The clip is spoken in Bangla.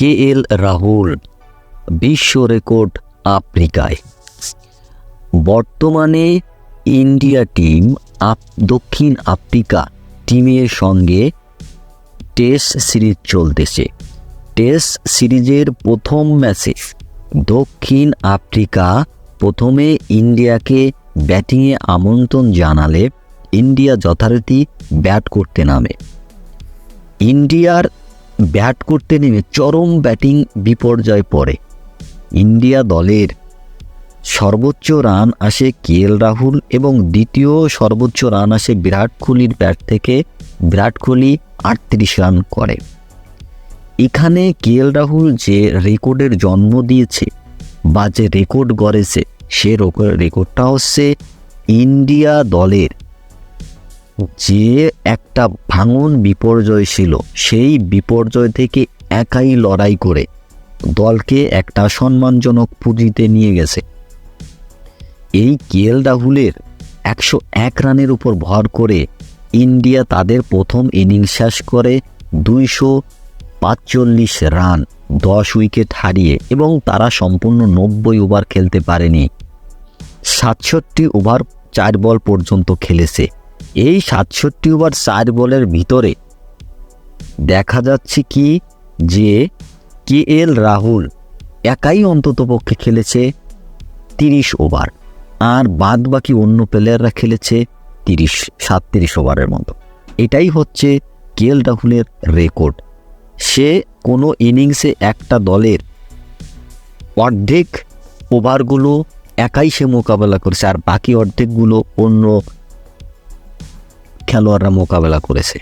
KL রাহুল বিশ্ব রেকর্ড আফ্রিকায়। বর্তমানে ইন্ডিয়া টিম দক্ষিণ আফ্রিকা টিমের সঙ্গে টেস্ট সিরিজ চলতেছে। টেস্ট সিরিজের প্রথম ম্যাচে দক্ষিণ আফ্রিকা প্রথমে ইন্ডিয়াকে ব্যাটিংয়ে আমন্ত্রণ জানালে ইন্ডিয়া যথারীতি ব্যাট করতে নামে। ইন্ডিয়ার ব্যাট করতে নেমে চরম ব্যাটিং বিপর্যয় পড়ে। ইন্ডিয়া দলের সর্বোচ্চ রান আসে KL রাহুল এবং দ্বিতীয় সর্বোচ্চ রান আসে বিরাট কোহলির ব্যাট থেকে। বিরাট কোহলি 38 রান করে। এখানে KL রাহুল যে রেকর্ডের জন্ম দিয়েছে বা যে রেকর্ড গড়েছে সে রেকর্ডটা হচ্ছে ইন্ডিয়া দলের যে একটা ভাঙন বিপর্যয় ছিল সেই বিপর্যয় থেকে একাই লড়াই করে দলকে একটা সম্মানজনক পুঁজিতে নিয়ে গেছে। এই KL রাহুলের 101 রানের উপর ভর করে ইন্ডিয়া তাদের প্রথম ইনিংস শেষ করে 245 রান 10 উইকেট হারিয়ে, এবং তারা সম্পূর্ণ 90 ওভার খেলতে পারেনি। 67 ওভার 4 বল পর্যন্ত খেলেছে। এই 67 ওভার 4 বলের ভিতরে দেখা যাচ্ছে কি যে KL রাহুল একাই অন্ততপক্ষে খেলেছে 30 ওভার, আর বাদ বাকি অন্য প্লেয়াররা খেলেছে 37 ওভারের মতো। এটাই হচ্ছে KL রাহুলের রেকর্ড। সে কোনো ইনিংসে একটা দলের অর্ধেক ওভারগুলো একাই সে মোকাবেলা করেছে, আর বাকি অর্ধেকগুলো অন্য খেলোয়াড়রা মোকাবেলা করেছে।